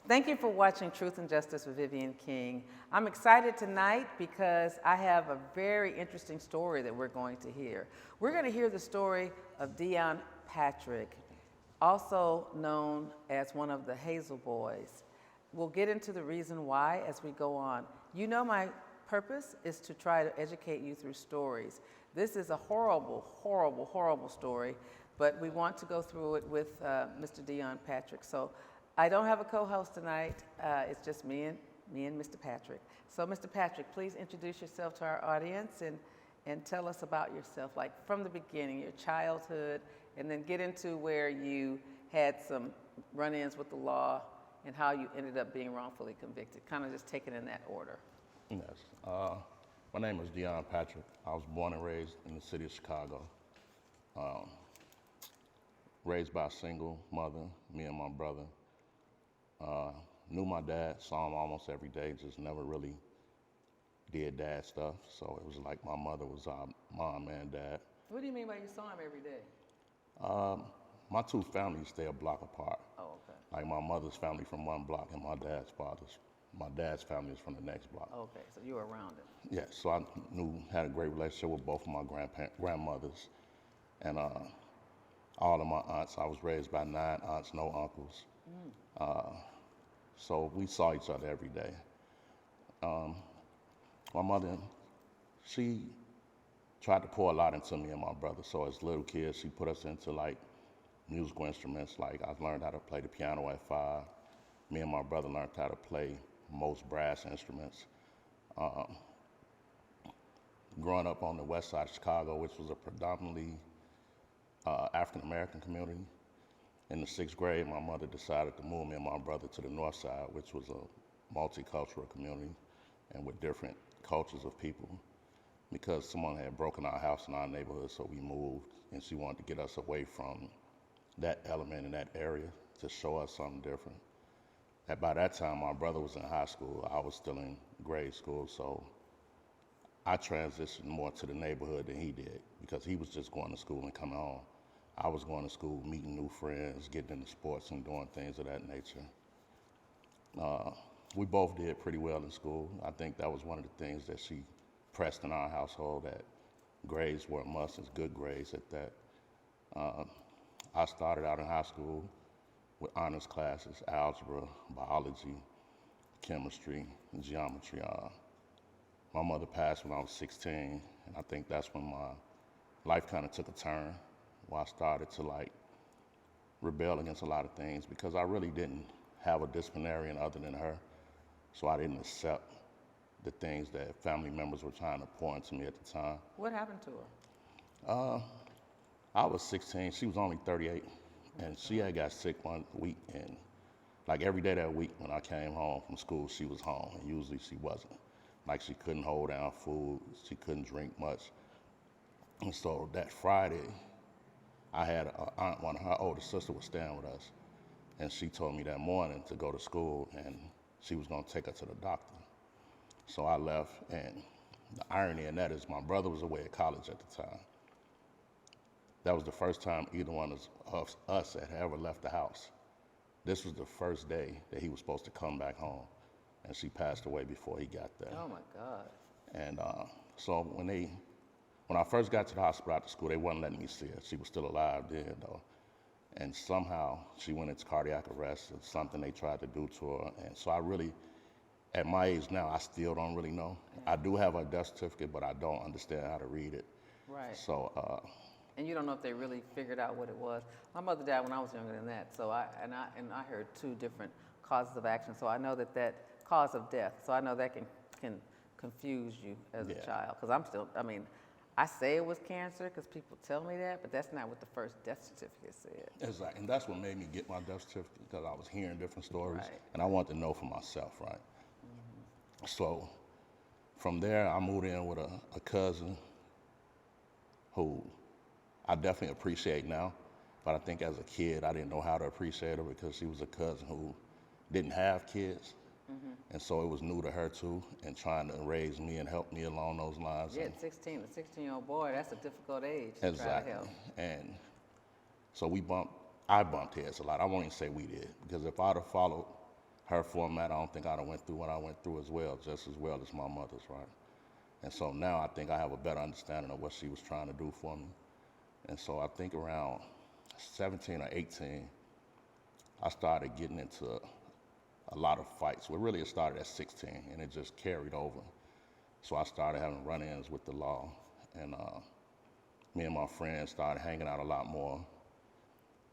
Thank you for watching Truth and Justice with Vivian King. I'm excited tonight because I have a very interesting story that we're going to hear. We're going to hear the story of Deon Patrick, also known as one of the Hazel Boyz. We'll get into the reason why as we go on. You know my purpose is to try to educate you through stories. This is a horrible, horrible, horrible story, but we want to go through it with Mr. Deon Patrick. So I don't have a co-host tonight. It's just me and Mr. Patrick. So Mr. Patrick, please introduce yourself to our audience and tell us about yourself, like from the beginning, your childhood, and then get into where you had some run-ins with the law and how you ended up being wrongfully convicted. Kind of just take it in that order. Yes. My name is Deon Patrick. I was born and raised in the city of Chicago. Raised by a single mother, me and my brother. Knew my dad, saw him almost every day, just never really did dad stuff. So it was like my mother was our mom and dad. What do you mean by you saw him every day? My two families stay a block apart. Oh, okay. Like my mother's family from one block and my dad's family is from the next block. Okay, so you were around it. Yeah, so I had a great relationship with both of my grandmothers. And all of my aunts. I was raised by 9 aunts, no uncles. So we saw each other every day. My mother, she tried to pour a lot into me and my brother. So as little kids, she put us into like musical instruments. Like I learned how to play the piano at 5. Me and my brother learned how to play most brass instruments. Growing up on the west side of Chicago, which was a predominantly African-American community, in the 6th grade, my mother decided to move me and my brother to the north side, which was a multicultural community and with different cultures of people, because someone had broken our house in our neighborhood, so we moved, and she wanted to get us away from that element in that area to show us something different. And by that time, my brother was in high school. I was still in grade school, so I transitioned more to the neighborhood than he did, because he was just going to school and coming home. I was going to school, meeting new friends, getting into sports and doing things of that nature. We both did pretty well in school. I think that was one of the things that she pressed in our household, that grades were a must, it's good grades at that. I started out in high school with honors classes, algebra, biology, chemistry, and geometry. My mother passed when I was 16, and I think that's when my life kind of took a turn, where I started to like rebel against a lot of things, because I really didn't have a disciplinarian other than her. So I didn't accept the things that family members were trying to pour into me at the time. What happened to her? I was 16, she was only 38, and she had got sick one week, and like every day that week when I came home from school, she was home, and usually she wasn't. Like she couldn't hold down food, she couldn't drink much. And so that Friday, I had an aunt, one of her older sister was staying with us, and she told me that morning to go to school and she was gonna take her to the doctor. So I left, and the irony in that is my brother was away at college at the time. That was the first time either one of us had ever left the house. This was the first day that he was supposed to come back home, and she passed away before he got there. Oh my God. And so when I first got to the hospital after school, they wasn't letting me see her. She was still alive then, though. And somehow she went into cardiac arrest. It's something they tried to do to her. And so I really, at my age now, I still don't really know. Yeah. I do have a death certificate, but I don't understand how to read it. Right. So. And you don't know if they really figured out what it was. My mother died when I was younger than that. So I heard 2 different causes of action. So I know that cause of death. So I know that can confuse you as a child. Because I say it was cancer because people tell me that, but that's not what the first death certificate said. Exactly, and that's what made me get my death certificate, because I was hearing different stories, right. And I wanted to know for myself, right? Mm-hmm. So from there, I moved in with a cousin who I definitely appreciate now, but I think as a kid, I didn't know how to appreciate her, because she was a cousin who didn't have kids. Mm-hmm. And so it was new to her too, and trying to raise me and help me along those lines. Yeah, at 16, a 16-year-old boy, that's a difficult age to exactly. try to help. And so I bumped heads a lot. I won't even say we did, because if I'd have followed her format, I don't think I'd have went through what I went through as well as my mother's, right? And so now I think I have a better understanding of what she was trying to do for me. And so I think around 17 or 18, I started getting into a lot of fights. Well, really it started at 16 and it just carried over. So I started having run-ins with the law, and me and my friends started hanging out a lot more,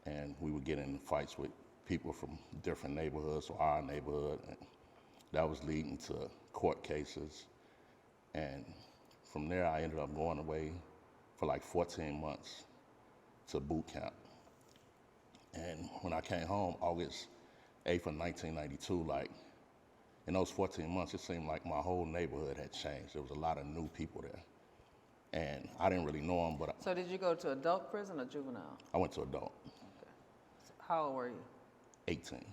and we would get in fights with people from different neighborhoods or our neighborhood, and that was leading to court cases. And from there, I ended up going away for like 14 months to boot camp. And when I came home, August 8th of 1992, like, in those 14 months, it seemed like my whole neighborhood had changed. There was a lot of new people there. And I didn't really know them, but So did you go to adult prison or juvenile? I went to adult. Okay. So how old were you? 18.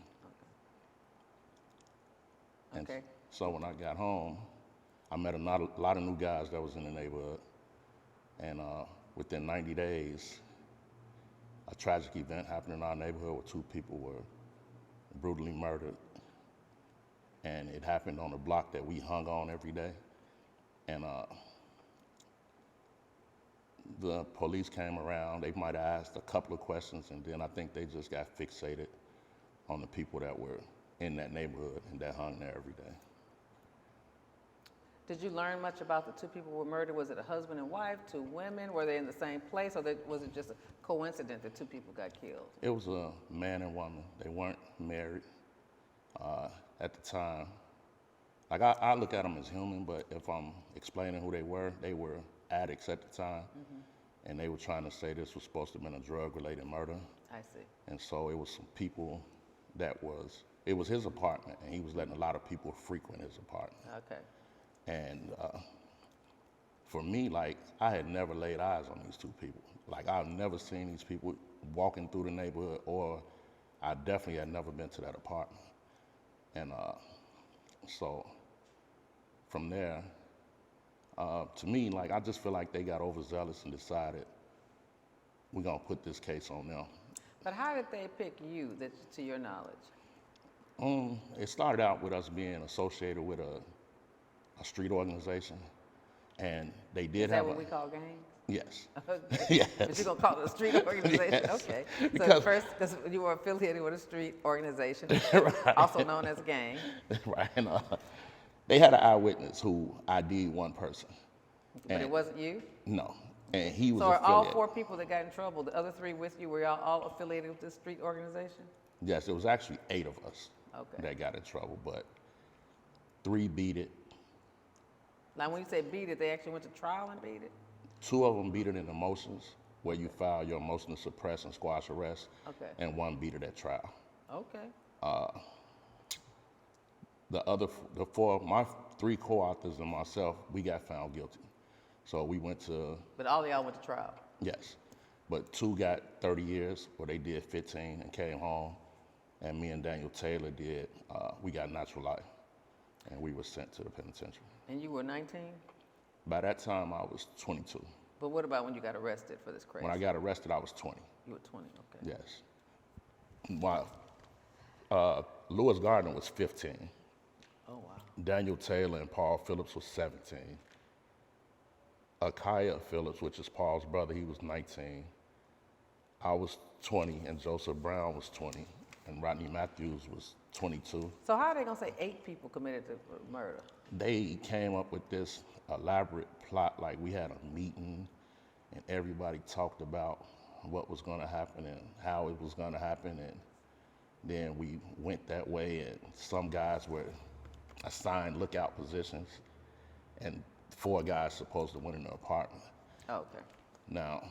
And Okay. so when I got home, I met a lot of new guys that was in the neighborhood. And within 90 days, a tragic event happened in our neighborhood where 2 people were brutally murdered. And it happened on a block that we hung on every day. And the police came around. They might have asked a couple of questions, and then I think they just got fixated on the people that were in that neighborhood and that hung there every day. Did you learn much about the 2 people who were murdered? Was it a husband and wife, 2 women? Were they in the same place, or was it just a coincidence that 2 people got killed? It was a man and woman. They weren't married at the time. Like, I look at them as human, but if I'm explaining who they were addicts at the time, and they were trying to say this was supposed to have been a drug-related murder. I see. And so it was some people it was his apartment, and he was letting a lot of people frequent his apartment. Okay. And for me, like, I had never laid eyes on these 2 people. Like, I've never seen these people walking through the neighborhood, or I definitely had never been to that apartment. And so from there, to me, like, I just feel like they got overzealous and decided we're gonna put this case on them. But how did they pick you, to your knowledge? It started out with us being associated with a street organization, and they did have Is that what we call gangs? Yes. Yes. But you're going to call it a street organization? Yes. Okay. So Because first, because you were affiliated with a street organization, right. also known as a gang. Right. And they had an eyewitness who ID'd one person. But it wasn't you? No. And he was So are affiliated. all 4 people that got in trouble, the other 3 with you, were y'all all affiliated with this street organization? Yes, it was actually 8 of us Okay. that got in trouble, but 3 beat it. Now, when you say beat it, they actually went to trial and beat it? 2 of them beat it in the motions, where you file your motion to suppress and squash arrest. Okay. And 1 beat it at trial. Okay. The 4, my 3 co-authors and myself, we got found guilty. So we went to, But all of y'all went to trial? yes, but 2 got 30 years, where they did 15 and came home. And me and Daniel Taylor we got natural life, and we were sent to the penitentiary. And you were 19? By that time, I was 22. But what about when you got arrested for this crazy? When I got arrested, I was 20. You were 20, okay. Yes. Wow. Lewis Gardner was 15. Oh, wow. Daniel Taylor and Paul Phillips was 17. Akaya Phillips, which is Paul's brother, he was 19. I was 20, and Joseph Brown was 20, and Rodney Matthews was 22. So how are they going to say 8 people committed the murder? They came up with this elaborate plot, like we had a meeting, and everybody talked about what was going to happen and how it was going to happen, and then we went that way, and some guys were assigned lookout positions, and 4 guys supposed to went in the apartment. Oh, okay. Now,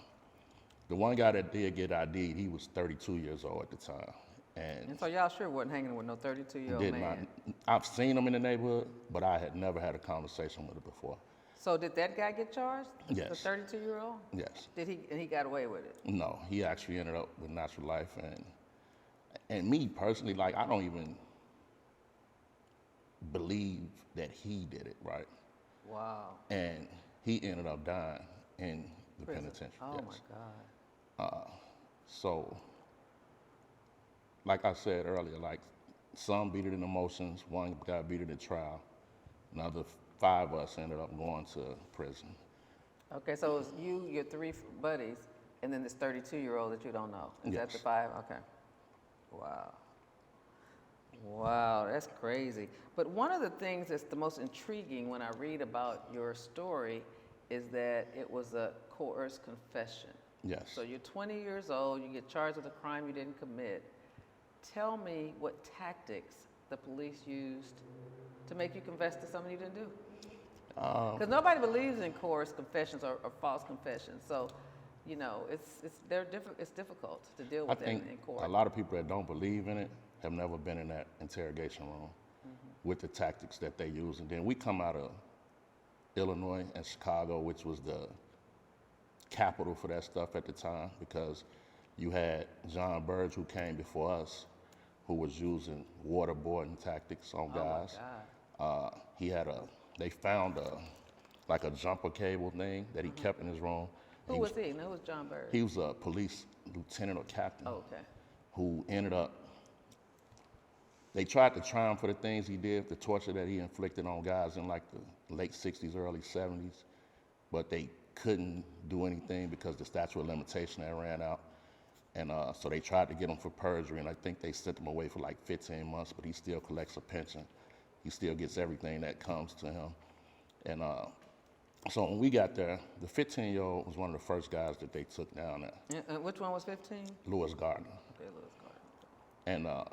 the one guy that did get ID'd, he was 32 years old at the time. And so y'all sure wasn't hanging with no 32-year-old did man? not. I've seen him in the neighborhood, but I had never had a conversation with him before. So did that guy get charged? Yes. The 32-year-old? Yes. And he got away with it? No, he actually ended up with natural life. And me personally, like, I don't even believe that he did it, right? Wow. And he ended up dying in the Prison. penitentiary. Oh, yes. my God. So, like I said earlier, like, some beat it in emotions, one got beat it in trial. Another 5 of us ended up going to prison. Okay, so it was you, your 3 buddies, and then this 32-year-old that you don't know. Is that the Yes. 5? Okay. Wow. Wow, that's crazy. But one of the things that's the most intriguing when I read about your story is that it was a coerced confession. Yes. So you're 20 years old, you get charged with a crime you didn't commit. Tell me what tactics the police used to make you confess to something you didn't do. Because nobody believes in coerced confessions or false confessions. So, you know, it's difficult to deal I with think in court. a lot of people that don't believe in it have never been in that interrogation room with the tactics that they use. And then we come out of Illinois and Chicago, which was the capital for that stuff at the time, because you had John Burge, who came before us, who was using waterboarding tactics on guys. Oh my God. They found like a jumper cable thing that he kept in his room. Who was he? Who was John Burge? He was a police lieutenant or captain. Oh, okay. Who ended up, they tried to try him for the things he did, the torture that he inflicted on guys in like the late 60s, early 70s, but they couldn't do anything because the statute of limitation had ran out. And so they tried to get him for perjury, and I think they sent him away for like 15 months, but he still collects a pension. He still gets everything that comes to him. And so when we got there, the 15-year-old was one of the first guys that they took down there. And which one was 15? Lewis Gardner. Okay, Lewis Gardner. And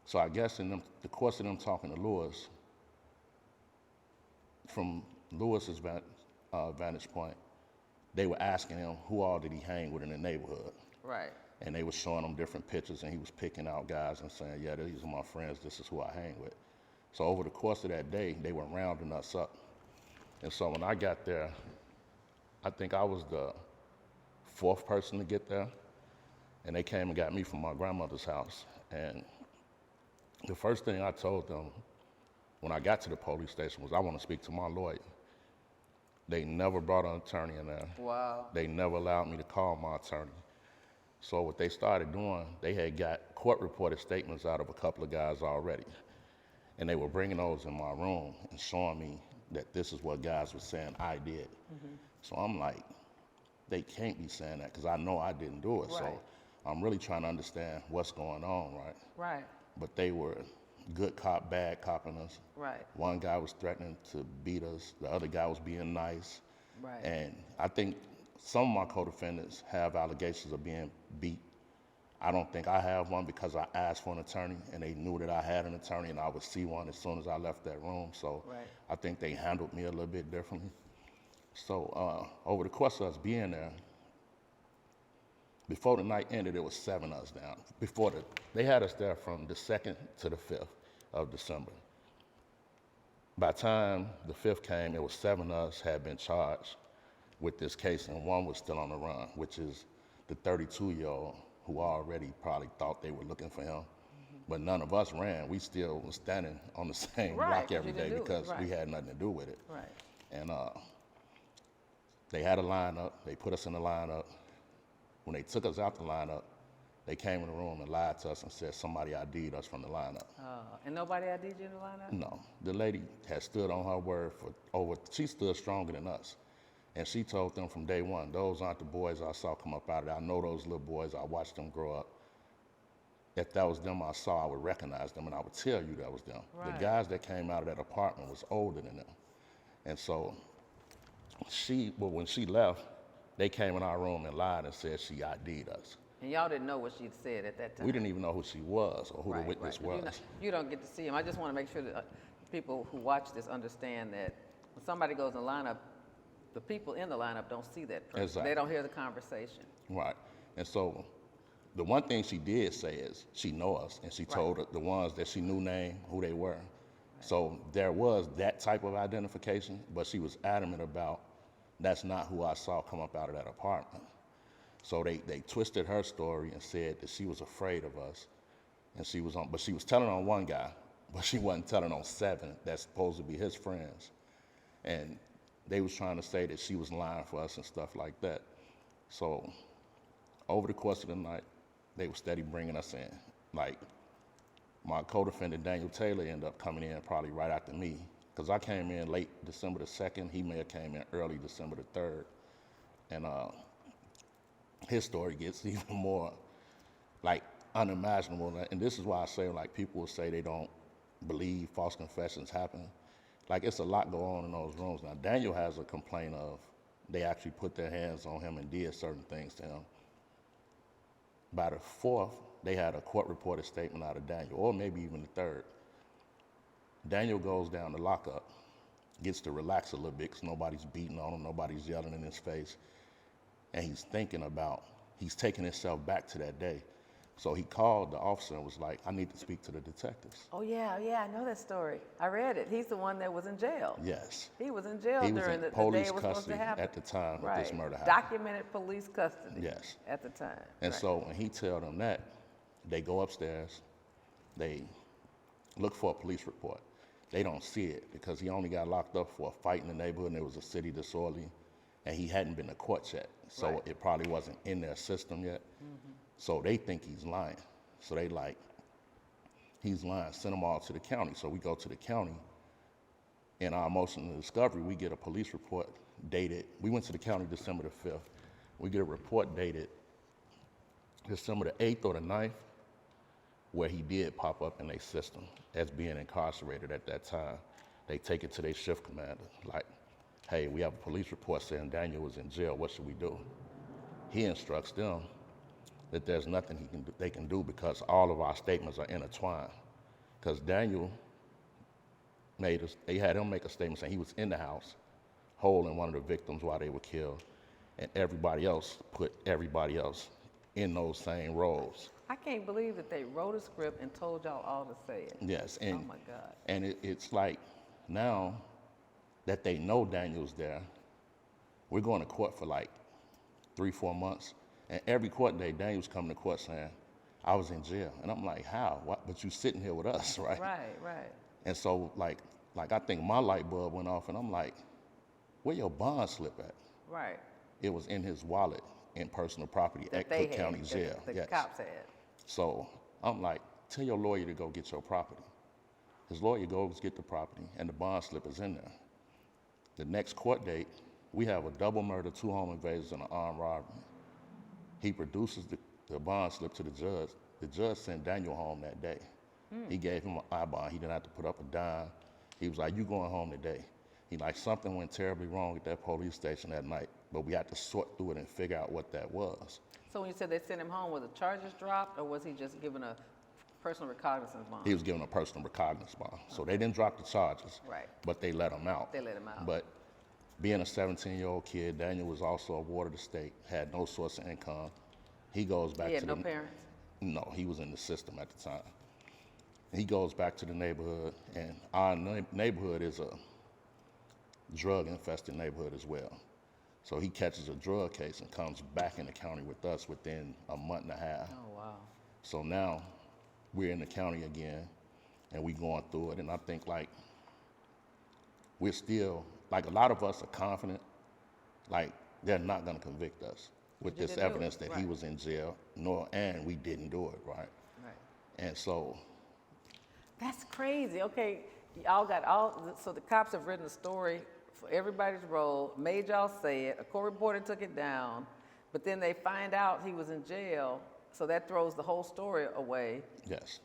so I guess in the course of them talking to Lewis, from Lewis's vantage point, they were asking him who all did he hang with in the neighborhood. Right. And they were showing him different pictures, and he was picking out guys and saying, yeah, these are my friends, this is who I hang with. So over the course of that day, they were rounding us up. And so when I got there, I think I was the 4th person to get there, and they came and got me from my grandmother's house. And the first thing I told them when I got to the police station was, I want to speak to my lawyer. They never brought an attorney in there. Wow. They never allowed me to call my attorney. So what they started doing, they had got court-reported statements out of a couple of guys already. And they were bringing those in my room and showing me that this is what guys were saying I did. So I'm like, they can't be saying that because I know I didn't do it. Right. So I'm really trying to understand what's going on, right? Right. But they were good cop, bad copping us. Right. One guy was threatening to beat us. The other guy was being nice. Right. And I think some of my co-defendants have allegations of being beat. I don't think I have one because I asked for an attorney and they knew that I had an attorney and I would see one as soon as I left that room. So Right. I think they handled me a little bit differently. So over the course of us being there, before the night ended, it was 7 of us down. They had us there from the 2nd to the 5th of December. By the time the 5th came, it was 7 of us had been charged with this case, and 1 was still on the run, which is the 32-year-old who already probably thought they were looking for him. But none of us ran. We still was standing on the same Right, block 'cause every you day didn't do it, because right. we had nothing to do with it. Right. And they had a lineup. They put us in the lineup. When they took us out the lineup, they came in the room and lied to us and said somebody ID'd us from the lineup. And nobody ID'd you in the lineup? No, the lady had stood on her word she stood stronger than us. And she told them from day one, those aren't the boys I saw come up out of there. I know those little boys, I watched them grow up. If that was them I saw, I would recognize them and I would tell you that was them. Right. The guys that came out of that apartment was older than them. And so when she left, they came in our room and lied and said she ID'd us. And y'all didn't know what she'd said at that time? We didn't even know who she was or who the witness Right. was. You don't get to see him. I just want to make sure that people who watch this understand that when somebody goes in the lineup, the people in the lineup don't see that person. Exactly. They don't hear the conversation. Right. And so the one thing she did say is she know us, and she told the ones that she knew name who they were. Right. So there was that type of identification, but she was adamant about that's not who I saw come up out of that apartment. So they twisted her story and said that she was afraid of us, and but she was telling on one guy, but she wasn't telling on 7 that's supposed to be his friends. And they was trying to say that she was lying for us and stuff like that. So over the course of the night, they were steady bringing us in. Like My co-defendant, Daniel Taylor, ended up coming in probably right after me, because I came in late December the 2nd. He may have came in early December the 3rd. And his story gets even more, like, unimaginable. And this is why I say, like, people will say they don't believe false confessions happen. Like, it's a lot going on in those rooms. Now, Daniel has a complaint of they actually put their hands on him and did certain things to him. By the 4th, they had a court-reported statement out of Daniel, or maybe even the 3rd. Daniel goes down to lockup, gets to relax a little bit because nobody's beating on him, nobody's yelling in his face. And he's thinking about, he's taking himself back to that day. So he called the officer and was like, I need to speak to the detectives. Oh, yeah, I know that story. I read it. He's the one that was in jail. Yes. He was in jail He was during in the day police it was supposed to custody happen. at the time that this murder happened. Documented police custody. Yes. At the time. And so when he told them that, they go upstairs, they look for a police report. They don't see it because he only got locked up for a fight in the neighborhood and it was a city disorderly, and he hadn't been to court yet. So it probably wasn't in their system yet. Mm-hmm. So they think he's lying. So they like, he's lying, send them all to the county. So we go to the county. In our motion of discovery, we get a police report dated, we went to the county December the 5th. We get a report dated December the 8th or the 9th, where he did pop up in their system as being incarcerated at that time. They take it to their shift commander, like, hey, we have a police report saying Daniel was in jail, what should we do? He instructs them that there's nothing they can do because all of our statements are intertwined. Because Daniel they had him make a statement saying he was in the house, holding one of the victims while they were killed, and everybody else put everybody else in those same roles. I can't believe that they wrote a script and told y'all all to say it. Yes, and, oh my God. And it's like now that they know Daniel's there, we're going to court for like 3-4 months. And every court day, Daniel's coming to court saying, I was in jail. And I'm like, how? What? But you sitting here with us, right? Right. And so like I think my light bulb went off and I'm like, where your bond slip at? Right. It was in his wallet in personal property at Cook County Jail. The cops had. So I'm like, tell your lawyer to go get your property. His lawyer goes get the property and the bond slip is in there. The next court date, we have a double murder, 2 home invasions, and an armed robbery. He produces the bond slip to the judge. The judge sent Daniel home that day. He gave him an I bond. He didn't have to put up a dime. He was like, you going home today. He like, something went terribly wrong at that police station that night, but we had to sort through it and figure out what that was. So when you said they sent him home, was the charges dropped or was he just given a personal recognizance bond? He was given a personal recognizance bond. So they didn't drop the charges, but they let him out. They let him out. But being a 17-year-old kid, Daniel was also a ward of the state, had no source of income. He goes back to the... He had no parents? No, he was in the system at the time. He goes back to the neighborhood, and our neighborhood is a drug-infested neighborhood as well. So he catches a drug case and comes back in the county with us within a month and a half. Oh, wow. So now we're in the county again, and we going through it, and I think, like, we're still, like, a lot of us are confident, like, they're not going to convict us with this evidence that he was in jail, and we didn't do it, right? And so... That's crazy. Okay, so the cops have written a story for everybody's role, made y'all say it, a court reporter took it down, but then they find out he was in jail, so that throws the whole story away. Yes.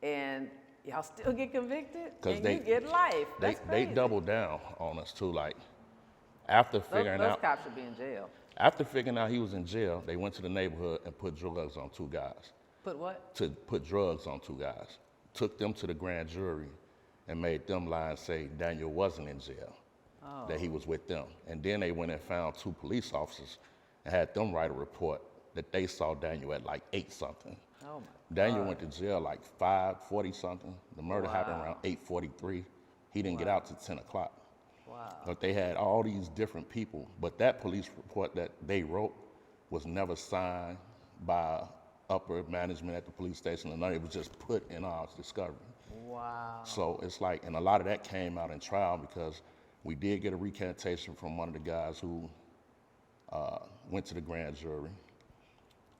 And y'all still get convicted, and you get life. That's they crazy. double down on us too. Like after figuring those out, cops should be in jail. After figuring out he was in jail, they went to the neighborhood and put drugs on 2 guys. Put what? To put drugs on 2 guys. Took them to the grand jury and made them lie and say Daniel wasn't in jail, that he was with them. And then they went and found 2 police officers and had them write a report that they saw Daniel at like 8-something. Oh my Daniel God. went to jail like 5:40-something. The murder happened around 8:43. He didn't get out till 10 o'clock. Wow. But they had all these different people. But that police report that they wrote was never signed by upper management at the police station, and it was just put in our discovery. Wow. So it's like, and a lot of that came out in trial because we did get a recantation from one of the guys who went to the grand jury.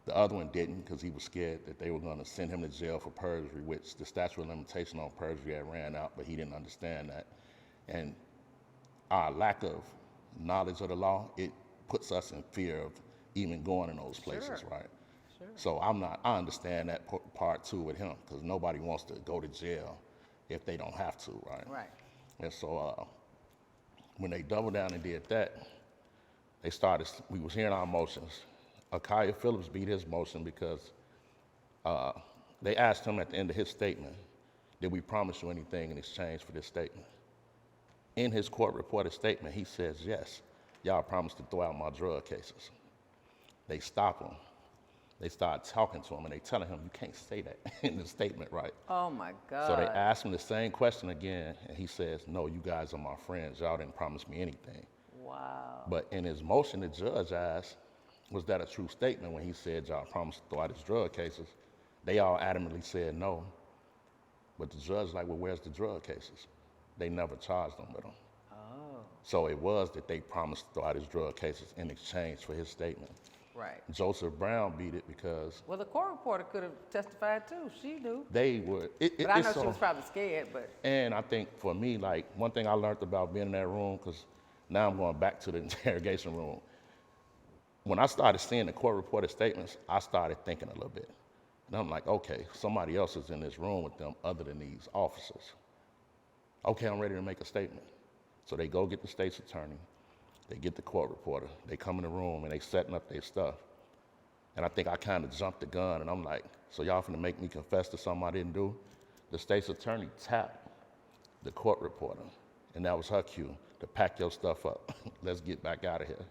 The other one didn't because he was scared that they were going to send him to jail for perjury, which the statute of limitation on perjury had ran out, but he didn't understand that. And our lack of knowledge of the law, it puts us in fear of even going in those places, Sure. right? Sure. So I understand that part too with him, because nobody wants to go to jail if they don't have to, right? Right. And so when they doubled down and did that, we was hearing our motions. Akaya Phillips beat his motion because they asked him at the end of his statement, did we promise you anything in exchange for this statement? In his court-reported statement, he says, yes, y'all promised to throw out my drug cases. They stop him. They start talking to him, and they telling him, you can't say that in the statement, right? Oh, my God. So they asked him the same question again, and he says, no, you guys are my friends. Y'all didn't promise me anything. Wow. But in his motion, the judge asked, was that a true statement when he said y'all promised to throw out his drug cases? They all adamantly said no. But the judge like, well, where's the drug cases? They never charged them with them. Oh. So it was that they promised to throw out his drug cases in exchange for his statement. Right. Joseph Brown beat it because Well, the court reporter could have testified too. She knew. they would. But I know she was probably scared, but. And I think for me, like, one thing I learned about being in that room, because now I'm going back to the interrogation room. When I started seeing the court-reported statements, I started thinking a little bit. And I'm like, okay, somebody else is in this room with them other than these officers. Okay, I'm ready to make a statement. So they go get the state's attorney. They get the court reporter. They come in the room, and they setting up their stuff. And I think I kind of jumped the gun, and I'm like, so y'all finna make me confess to something I didn't do? The state's attorney tapped the court reporter, and that was her cue to pack your stuff up. Let's get back out of here.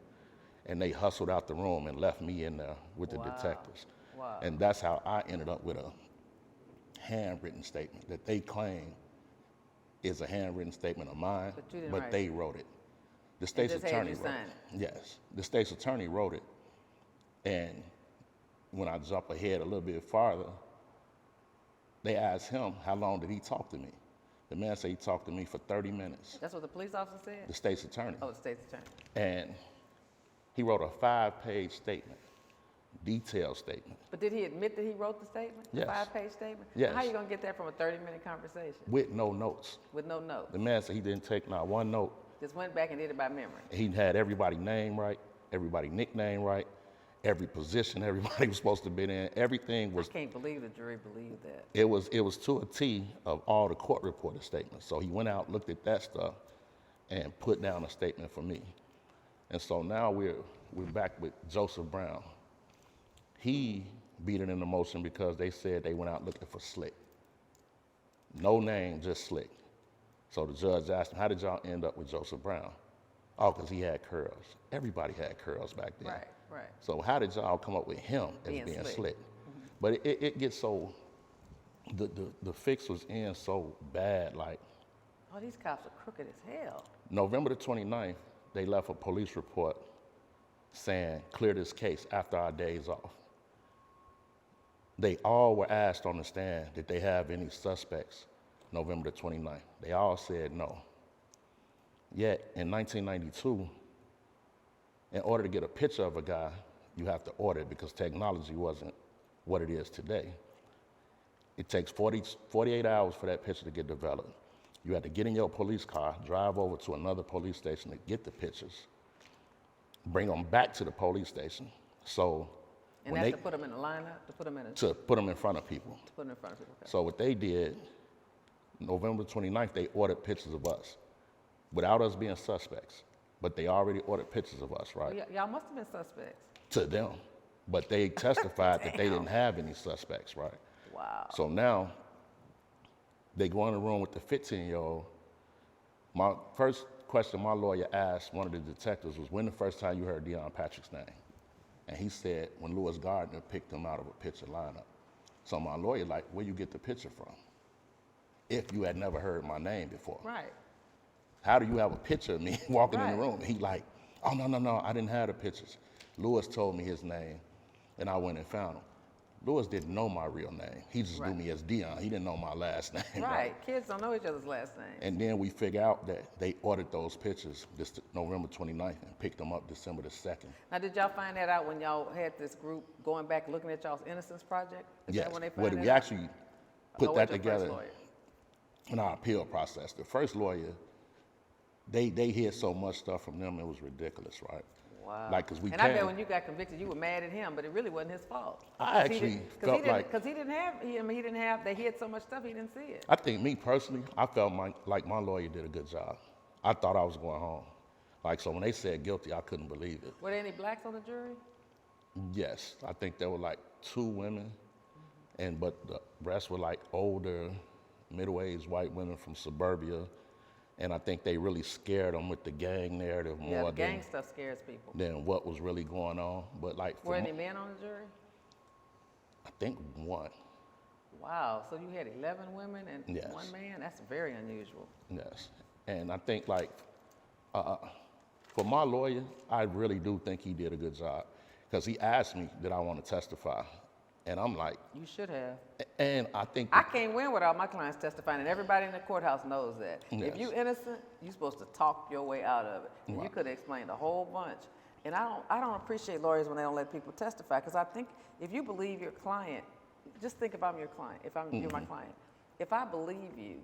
And they hustled out the room and left me in there with the detectives. Wow. And that's how I ended up with a handwritten statement that they claim is a handwritten statement of mine, But you didn't but write they it. wrote it. The state's just had attorney you wrote sign it. Yes, the state's attorney wrote it. And when I jump ahead a little bit farther, they asked him, how long did he talk to me? The man said he talked to me for 30 minutes. That's what the police officer said? The state's attorney. Oh, the state's attorney. And he wrote a 5-page statement, detailed statement, But did he admit that he wrote the statement? Yes. The 5-page statement? Yes. How are you going to get that from a 30-minute conversation? with no notes. With no notes? The man said he didn't take not one note. Just went back and did it by memory. He had everybody's name right, everybody's nickname right, every position everybody was supposed to be in. Everything I was, can't believe the jury believed that. it was to a T of all the court reported statements. So he went out, looked at that stuff, and put down a statement for me. And so now we're back with Joseph Brown. He beat it in the motion because they said they went out looking for Slick. No name, just Slick. So the judge asked him, how did y'all end up with Joseph Brown? Oh, because he had curls. Everybody had curls back then. Right, right. So how did y'all come up with him as Being being Slick. Slick? But it gets so, the fix was in so bad, like Oh, these cops are crooked as hell. November the 29th, they left a police report saying, clear this case after our days off. They all were asked on the stand, did they have any suspects November the 29th? They all said no. Yet in 1992, in order to get a picture of a guy, you have to order it because technology wasn't what it is today. It takes 48 hours for that picture to get developed. You had to get in your police car, drive over to another police station to get the pictures, bring them back to the police station. So And when that's they, to put them in a lineup, to put them in a, to put them in front of people. to put them in front of people. Okay. So what they did, November 29th, they ordered pictures of us without us being suspects. But they already ordered pictures of us, right? Well, y'all must have been suspects. To them. But they testified that they didn't have any suspects, right? Wow. So now they go in the room with the 15-year-old. My first question my lawyer asked one of the detectives was, when the first time you heard Deon Patrick's name? And he said, when Lewis Gardner picked him out of a picture lineup. So my lawyer like, where you get the picture from? If you had never heard my name before. Right. How do you have a picture of me walking in the Right. room? And he like, oh, no, I didn't have the pictures. Lewis told me his name, and I went and found him. Lewis didn't know my real name. He just knew me as Deon. He didn't know my last name. Right. Kids don't know each other's last names. And then we figure out that they ordered those pictures this November 29th and picked them up December the 2nd. Now, did y'all find that out when y'all had this group going back looking at y'all's Innocence Project? Is Yes. that when they found that We out? actually put that together Lawyer? in our appeal process. The first lawyer, they hid so much stuff from them, it was ridiculous, right? Wow. Like, cause we and I bet when you got convicted, you were mad at him, but it really wasn't his fault. I actually felt like, because he didn't have, they hid so much stuff, he didn't see it. I think me personally, I felt like my lawyer did a good job. I thought I was going home. Like, so when they said guilty, I couldn't believe it. Were there any blacks on the jury? Yes, I think there were like 2 women, but the rest were like older, middle-aged white women from suburbia. And I think they really scared them with the gang narrative more gang stuff scares people. than what was really going on. But like, were any men on the jury? I think 1. Wow, so you had 11 women and Yes. 1 man? That's very unusual. Yes, and I think like, for my lawyer, I really do think he did a good job, because he asked me, did I want to testify? And I'm like, you should have. And I think I can't win without my clients testifying, and everybody in the courthouse knows that. Yes. If you're innocent, you're supposed to talk your way out of it. And you could have explained a whole bunch. And I don't appreciate lawyers when they don't let people testify, because I think if you believe your client, just think if I'm your client, if you're my client. If I believe you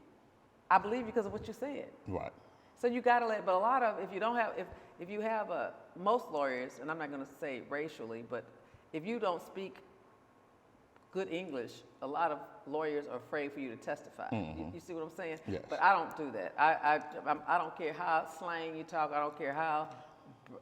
because of what you said. Right. So you gotta but a lot of, if you have most lawyers, and I'm not gonna say racially, but if you don't speak good English, a lot of lawyers are afraid for you to testify. You see what I'm saying? Yes. But I don't do that. I don't care how slang you talk. I don't care how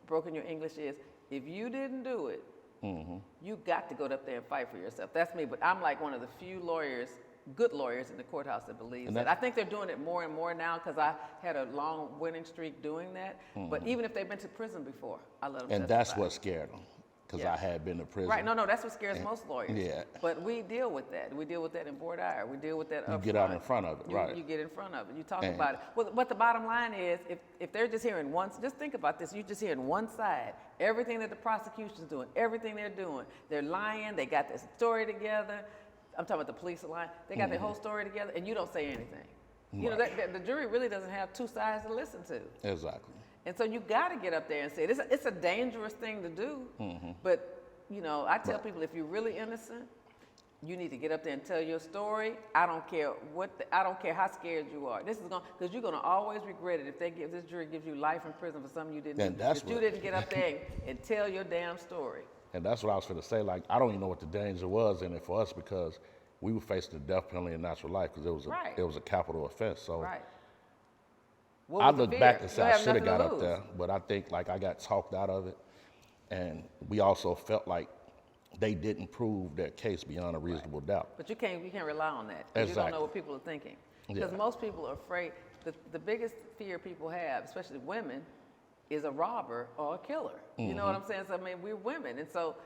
broken your English is. If you didn't do it, you got to go up there and fight for yourself. That's me. But I'm like one of the few lawyers, good lawyers in the courthouse that believes that. I think they're doing it more and more now, because I had a long winning streak doing that. But even if they've been to prison before, I let them testify. And that's what scared them. Because I had been to prison. Right, no, that's what scares most lawyers. Yeah. But we deal with that. We deal with that in voir dire. We deal with that up You get out in front of it, right. You get in front of it. You talk about it. Well, what the bottom line is, if they're just hearing just think about this, you're just hearing one side. Everything that the prosecution's doing, everything they're doing. They're lying, they got their story together. I'm talking about the police are lying. They got their whole story together, and you don't say anything. Right. You know, the jury really doesn't have 2 sides to listen to. Exactly. And so you got to get up there and say it. It's a dangerous thing to do, but you know, I tell people, if you're really innocent, you need to get up there and tell your story. I don't care I don't care how scared you are. This is because you're gonna always regret it if this jury gives you life in prison for something you didn't do. You didn't get up there and tell your damn story. And that's what I was going to say. Like, I don't even know what the danger was in it for us, because we were facing the death penalty in natural life, because it was a capital offense. So I look back and say I should have got up there, but I think like I got talked out of it. And we also felt like they didn't prove their case beyond a reasonable doubt. But you can't rely on that. Exactly. You don't know what people are thinking. Because most people are afraid. The biggest fear people have, especially women, is a robber or a killer. You know what I'm saying? So, I mean, we're women. And so,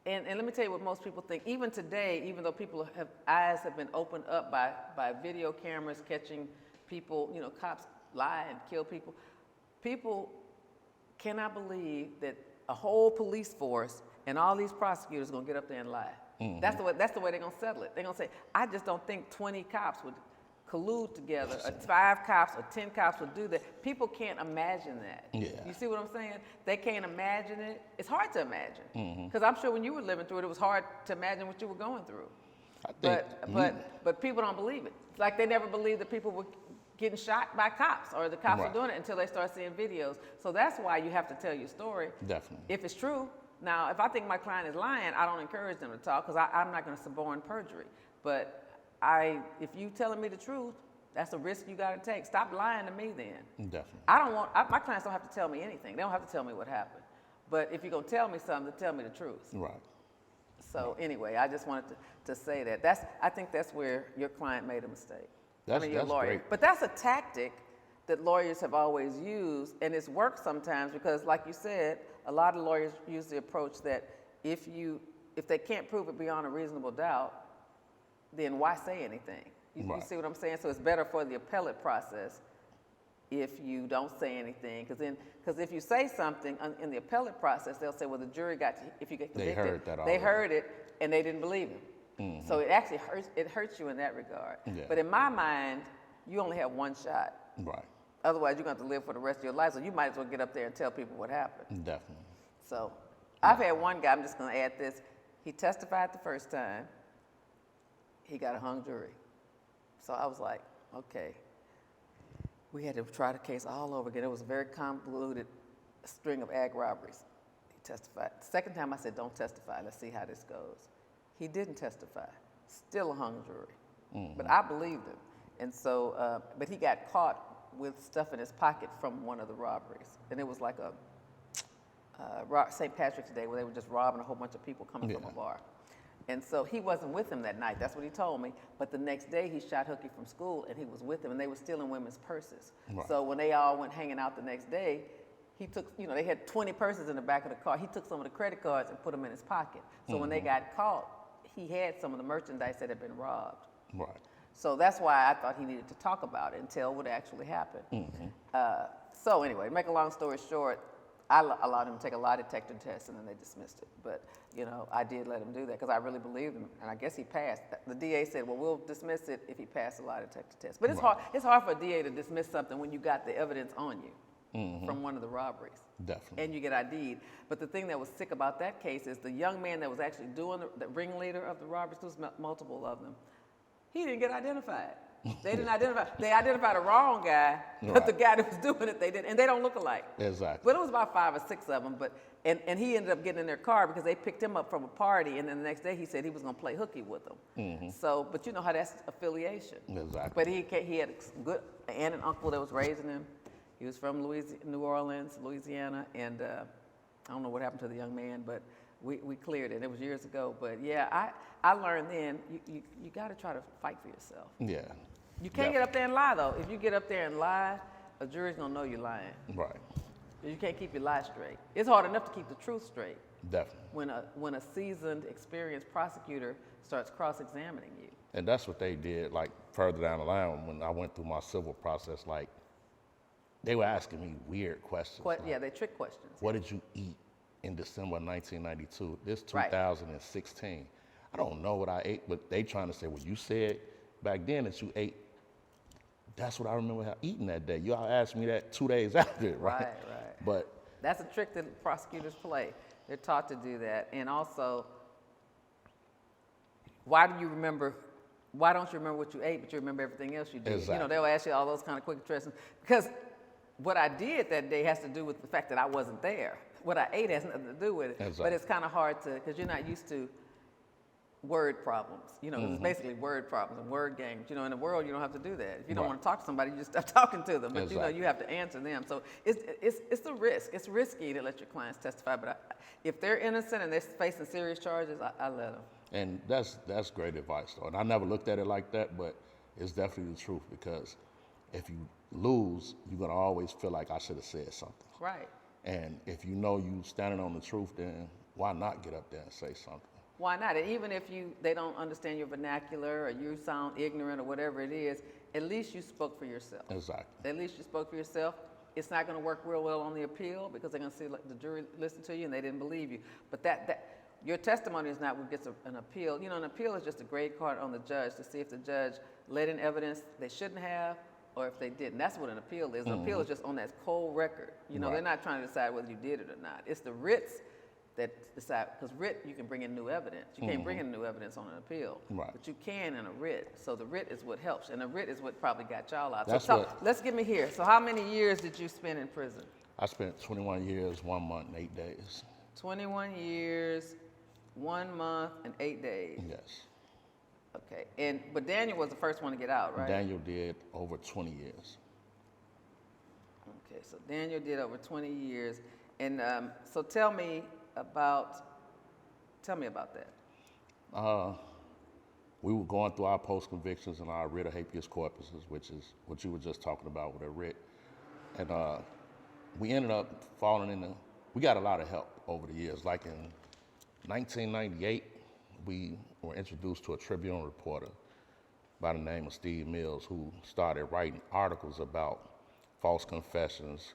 and let me tell you what most people think. Even today, even though eyes have been opened up by video cameras catching people, you know, cops lie and kill people, people cannot believe that a whole police force and all these prosecutors are going to get up there and lie. That's the way they're going to settle it. They're going to say, I just don't think 20 cops would collude together, or 5 cops or 10 cops would do that. People can't imagine that. Yeah. You see what I'm saying? They can't imagine it. It's hard to imagine. Because I'm sure when you were living through it, it was hard to imagine what you were going through. But people don't believe it. It's like they never believed that people were getting shot by cops, or the cops are doing it, until they start seeing videos. So that's why you have to tell your story. Definitely. If it's true. Now, if I think my client is lying, I don't encourage them to talk, because I'm not going to suborn perjury. But if you telling me the truth, that's a risk you got to take. Stop lying to me then. Definitely. My clients don't have to tell me anything. They don't have to tell me what happened. But if you're going to tell me something, tell me the truth. Right. So anyway, I just wanted to say that. I think that's where your client made a mistake. Your lawyer. Great. But that's a tactic that lawyers have always used, and it's worked sometimes, because like you said, a lot of lawyers use the approach that if they can't prove it beyond a reasonable doubt, then why say anything? You see what I'm saying? So it's better for the appellate process if you don't say anything, because if you say something in the appellate process, they'll say, well, the jury got to, if you get convicted, they heard it and they didn't believe him. Mm-hmm. So it actually hurts you in that regard. Yeah. But in my mind, you only have one shot. Right. Otherwise, you're going to have to live for the rest of your life. So you might as well get up there and tell people what happened. Definitely. So I've had one guy, I'm just going to add this. He testified the first time. He got a hung jury. So I was like, okay. We had to try the case all over again. It was a very convoluted string of ag robberies. He testified. The second time I said, don't testify. Let's see how this goes. He didn't testify. Still a hung jury. Mm-hmm. But I believed him. And so, but he got caught with stuff in his pocket from one of the robberies. And it was like a St. Patrick's Day where they were just robbing a whole bunch of people coming from a bar. And so he wasn't with him that night. That's what he told me. But the next day he shot Hookie from school and he was with him and they were stealing women's purses. Right. So when they all went hanging out the next day, he took, they had 20 purses in the back of the car. He took some of the credit cards and put them in his pocket. So when they got caught, he had some of the merchandise that had been robbed. Right. So that's why I thought he needed to talk about it and tell what actually happened. Mm-hmm. So anyway, to make a long story short, I allowed him to take a lie detector test and then they dismissed it. But, I did let him do that because I really believed him. And I guess he passed. The DA said, well, we'll dismiss it if he passed the lie detector test. But it's hard for a DA to dismiss something when you got the evidence on you from one of the robberies. Definitely. And you get ID'd. But the thing that was sick about that case is the young man that was actually doing the ringleader of the robberies, there was multiple of them, he didn't get identified. They didn't identify. They identified the wrong guy, but the guy that was doing it, they didn't. And they don't look alike. Exactly. But it was about 5 or 6 of them. But and he ended up getting in their car because they picked him up from a party, and then the next day he said he was going to play hooky with them. Mm-hmm. So, but you know how that's affiliation. Exactly. But he had a good aunt and uncle that was raising him. He was from New Orleans, Louisiana, and I don't know what happened to the young man, but we cleared it. It was years ago. But yeah, I learned then you got to try to fight for yourself. Yeah. You can't get up there and lie, though. If you get up there and lie, a jury's going to know you're lying. Right. You can't keep your lie straight. It's hard enough to keep the truth straight. Definitely. When a seasoned, experienced prosecutor starts cross-examining you. And that's what they did, like, further down the line when I went through my civil process. Like, they were asking me weird questions. They trick questions. What did you eat in December 1992? This 2016. Right. I don't know what I ate, but they trying to say, well, you said back then that you ate. That's what I remember eating that day. Y'all asked me that 2 days after, right? Right. But that's a trick that prosecutors play. They're taught to do that. And also, why don't you remember what you ate, but you remember everything else you did? Exactly. They'll ask you all those kind of quick questions. Because what I did that day has to do with the fact that I wasn't there. What I ate has nothing to do with it. Exactly. But it's kind of hard to, because you're not used to word problems. It's basically word problems and word games. In the world, you don't have to do that. If you don't want to talk to somebody, you just stop talking to them. But, you have to answer them. So it's a risk. It's risky to let your clients testify. But if they're innocent and they're facing serious charges, I let them. And that's great advice, though. And I never looked at it like that, but it's definitely the truth because if you lose, you're going to always feel like I should have said something. Right. And if you know you standing on the truth, then why not get up there and say something? Why not? And even if they don't understand your vernacular or you sound ignorant or whatever it is, at least you spoke for yourself. Exactly. At least you spoke for yourself. It's not going to work real well on the appeal because they're going to see the jury listen to you and they didn't believe you. But your testimony is not what gets an appeal. An appeal is just a grade card on the judge to see if the judge let in evidence they shouldn't have or if they didn't. That's what an appeal is. An appeal is just on that cold record. They're not trying to decide whether you did it or not. It's the writs that decide, because writ, you can bring in new evidence. You can't bring in new evidence on an appeal, but you can in a writ. So the writ is what helps, and the writ is what probably got y'all out. Let's get me here. So how many years did you spend in prison? I spent 21 years, 1 month, and 8 days. 21 years, 1 month, and 8 days. Yes. Okay, but Daniel was the first one to get out, right? Daniel did over 20 years. Okay, so Daniel did over 20 years, and so tell me about that. We were going through our post-convictions and our writ of habeas corpus, which is what you were just talking about with a writ. And we ended up we got a lot of help over the years. Like in 1998, we were introduced to a Tribune reporter by the name of Steve Mills, who started writing articles about false confessions,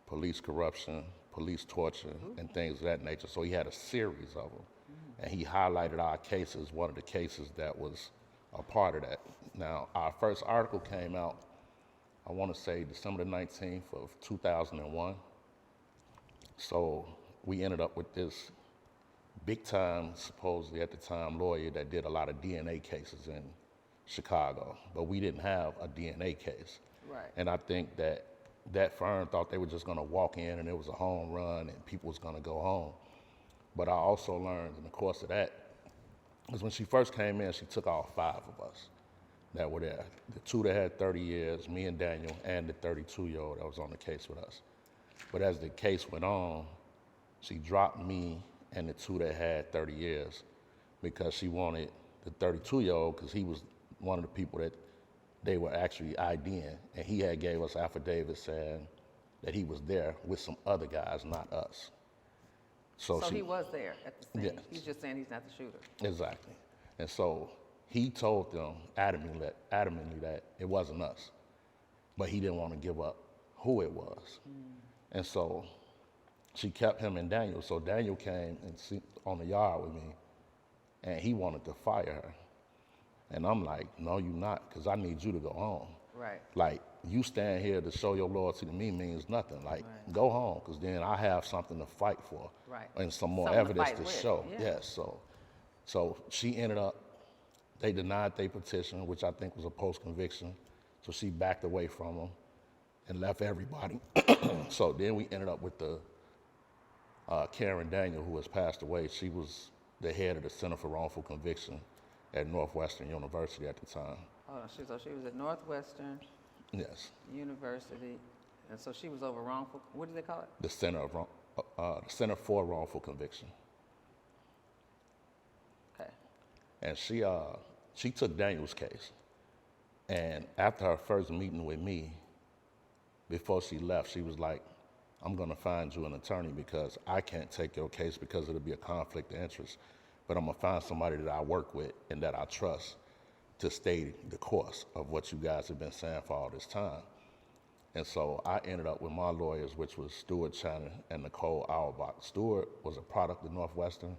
police corruption, police torture, and things of that nature. So he had a series of them. And he highlighted our cases, one of the cases that was a part of that. Now, our first article came out, I want to say December the 19th of 2001. So we ended up with this big time, supposedly at the time, lawyer that did a lot of DNA cases in Chicago, but we didn't have a DNA case. Right. And I think that that firm thought they were just gonna walk in and it was a home run and people was gonna go home. But I also learned in the course of that, because when she first came in, she took all 5 of us that were there. The 2 that had 30 years, me and Daniel, and the 32-year-old that was on the case with us. But as the case went on, she dropped me and the 2 that had 30 years because she wanted the 32-year-old, because he was one of the people that they were actually IDing, and he had gave us affidavits saying that he was there with some other guys, not us. So he was there at the scene. Yes. He's just saying he's not the shooter. Exactly. And so he told them adamantly that it wasn't us, but he didn't want to give up who it was. And so she kept him and Daniel. So Daniel came and sit on the yard with me, and he wanted to fire her. And I'm like, no, you not, because I need you to go home. Right. Like, you stand here to show your loyalty to me means nothing. Like, go home, because then I have something to fight for. Right. And some more Something to evidence fight to with, show. yeah. Yes, so she ended up, they denied their petition, which I think was a post-conviction. So she backed away from them and left everybody. So then we ended up with the Karen Daniel, who has passed away. She was the head of the Center for Wrongful Conviction at Northwestern University at the time. Hold on, she was at Northwestern Yes, University, and so she was over wrongful, what do they call it? the Center for Wrongful Conviction. Okay. And she took Daniel's case. And after her first meeting with me, before she left, she was like, I'm gonna find you an attorney because I can't take your case because it'll be a conflict of interest. But I'm gonna find somebody that I work with and that I trust to stay the course of what you guys have been saying for all this time. And so I ended up with my lawyers, which was Stuart Channon and Nicole Auerbach. Stuart was a product of Northwestern,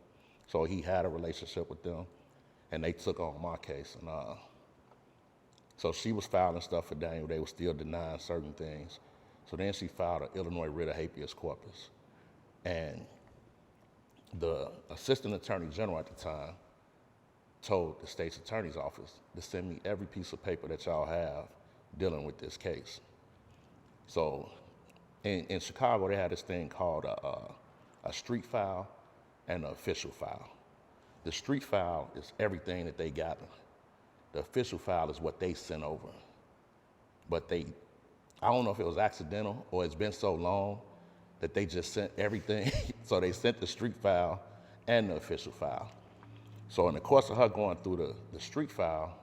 so he had a relationship with them, and they took on my case. And so she was filing stuff for Daniel. They were still denying certain things. So then she filed an Illinois writ of habeas corpus. And the assistant attorney general at the time told the state's attorney's office to send me every piece of paper that y'all have dealing with this case. So in Chicago, they had this thing called a street file and an official file. The street file is everything that they gather. The official file is what they sent over. But I don't know if it was accidental or it's been so long that they just sent everything. So they sent the street file and the official file. So in the course of her going through the street file,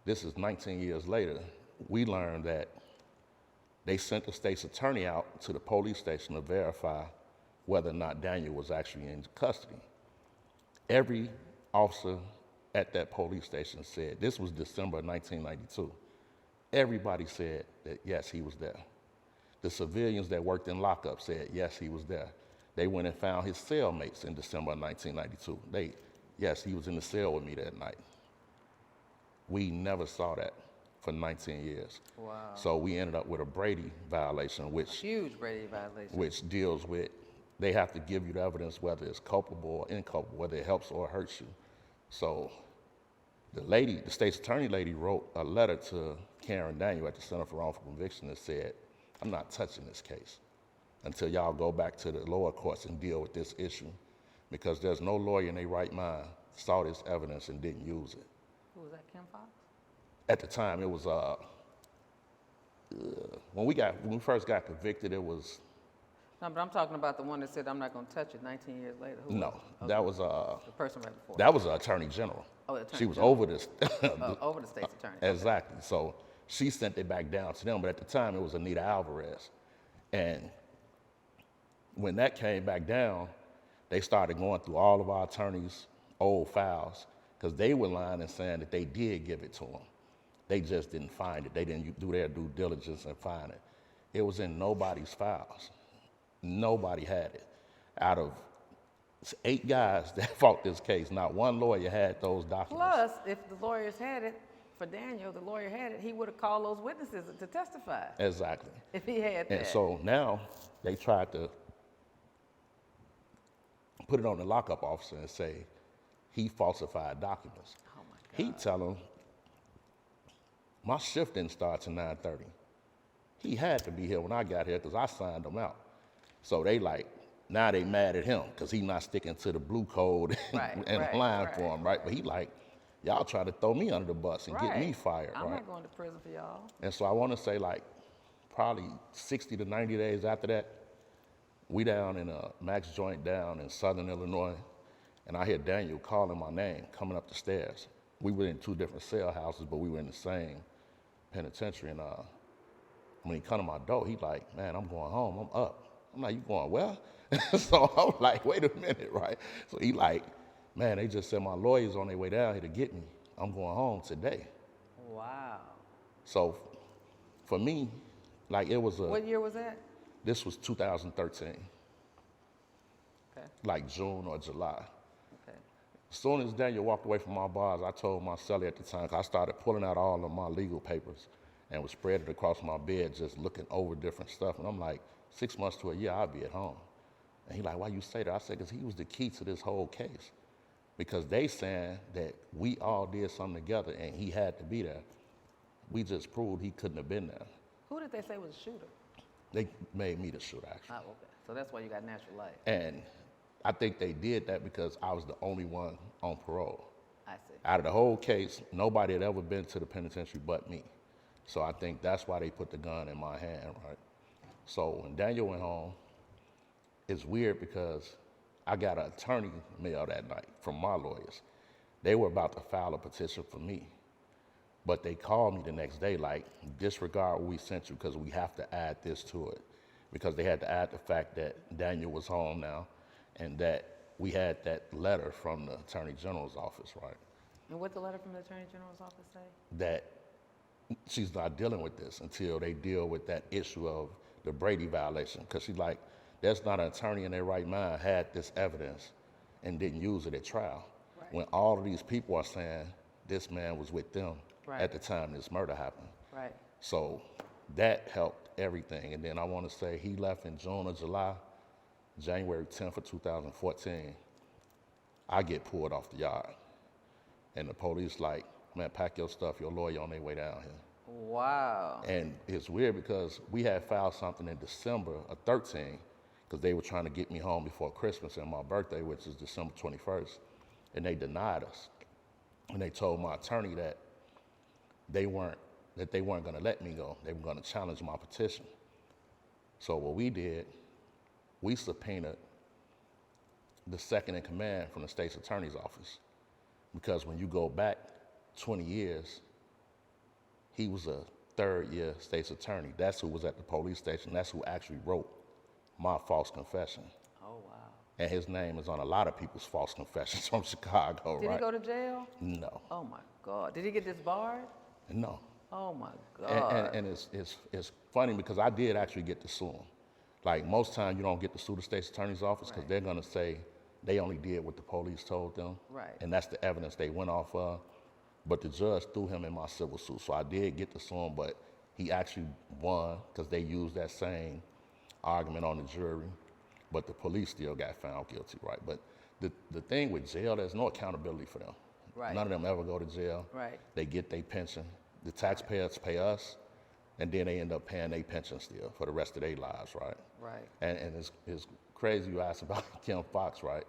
this is 19 years later, we learned that they sent the state's attorney out to the police station to verify whether or not Daniel was actually in custody. Every officer at that police station said, this was December 1992, everybody said that yes, he was there. The civilians that worked in lockup said yes, he was there. They went and found his cellmates in December 1992. Yes, he was in the cell with me that night. We never saw that for 19 years. Wow. So we ended up with a Brady violation, Huge Brady violation. Which deals with, they have to give you the evidence whether it's culpable or inculpable, whether it helps or hurts you. So the state's attorney lady wrote a letter to Karen Daniel at the Center for Wrongful Conviction that said, I'm not touching this case until y'all go back to the lower courts and deal with this issue, because there's no lawyer in their right mind saw this evidence and didn't use it. Who was that, Kim Fox? At the time, it was, when we first got convicted, it was. No, but I'm talking about the one that said, I'm not gonna touch it 19 years later. Who No, was it? Okay. that was, the person right before. that was the attorney general. Oh, the attorney She was general. over this. Over the state's attorney. Exactly. So she sent it back down to them, but at the time it was Anita Alvarez. And when that came back down, they started going through all of our attorneys' old files, because they were lying and saying that they did give it to them. They just didn't find it. They didn't do their due diligence and find it. It was in nobody's files. Nobody had it. Out of 8 guys that fought this case, not one lawyer had those documents. Plus, if the lawyers had it, for Daniel, the lawyer had it, he would have called those witnesses to testify. Exactly. If he had that. And so now they tried to put it on the lockup officer and say he falsified documents. Oh my God. He tell him, my shift didn't start till 9:30. He had to be here when I got here because I signed him out. So they like, now they mad at him because he not sticking to the blue code and lying for him, right? But he like, y'all try to throw me under the bus and get me fired, I'm right? not going to prison for y'all. And so I want to say like probably 60 to 90 days after that, we down in a Max joint down in Southern Illinois, and I hear Daniel calling my name coming up the stairs. We were in 2 different cell houses, but we were in the same penitentiary. And when he come to my door, he like, man, I'm going home, I'm up. I'm like, you going where? So I'm like, wait a minute, right? So he like, man, they just said my lawyer's on their way down here to get me. I'm going home today. Wow. So for me, like it was a... What year was that? This was 2013. Okay. Like June or July. Okay. As soon as Daniel walked away from my bars, I told my cellie at the time, 'cause I started pulling out all of my legal papers and was spread it across my bed, just looking over different stuff. And I'm like, 6 months to a year, I'll be at home. And he like, why you say that? I said, because he was the key to this whole case. Because they saying that we all did something together and he had to be there. We just proved he couldn't have been there. Who did they say was the shooter? They made me the shooter, actually. Oh, okay. So that's why you got natural life. And I think they did that because I was the only one on parole. I see. Out of the whole case, nobody had ever been to the penitentiary but me. So I think that's why they put the gun in my hand, right? So when Daniel went home, it's weird because I got an attorney mail that night from my lawyers. They were about to file a petition for me, but they called me the next day like, disregard what we sent you because we have to add this to it. Because they had to add the fact that Daniel was home now and that we had that letter from the Attorney General's office, right? And what the letter from the Attorney General's office say? That she's not dealing with this until they deal with that issue of the Brady violation. Because she's like, there's not an attorney in their right mind had this evidence and didn't use it at trial. Right. When all of these people are saying this man was with them at the time this murder happened. Right. So that helped everything. And then I want to say he left in June or July, January 10th of 2014, I get pulled off the yard. And the police like, man, pack your stuff, your lawyer on their way down here. Wow. And it's weird because we had filed something in December of 13 because they were trying to get me home before Christmas and my birthday, which is December 21st. And they denied us. And they told my attorney that they weren't going to let me go. They were going to challenge my petition. So what we did, we subpoenaed the second in command from the state's attorney's office. Because when you go back 20 years, he was a third-year state's attorney. That's who was at the police station. That's who actually wrote my false confession. Oh, wow. And his name is on a lot of people's false confessions from Chicago, Did right? he go to jail? No. Oh, my God. Did he get disbarred? No. Oh, my God. And it's funny because I did actually get to sue him. Like, most times you don't get to sue the state's attorney's office because they're going to say they only did what the police told them. Right. And that's the evidence they went off of. But the judge threw him in my civil suit. So I did get to sue him, but he actually won because they used that same argument on the jury. But the police still got found guilty, right? But the thing with jail, there's no accountability for them. Right. None of them ever go to jail. Right. They get their pension. The taxpayers pay us, and then they end up paying their pension still for the rest of their lives, right? Right. And it's crazy you asked about Kim Fox, right?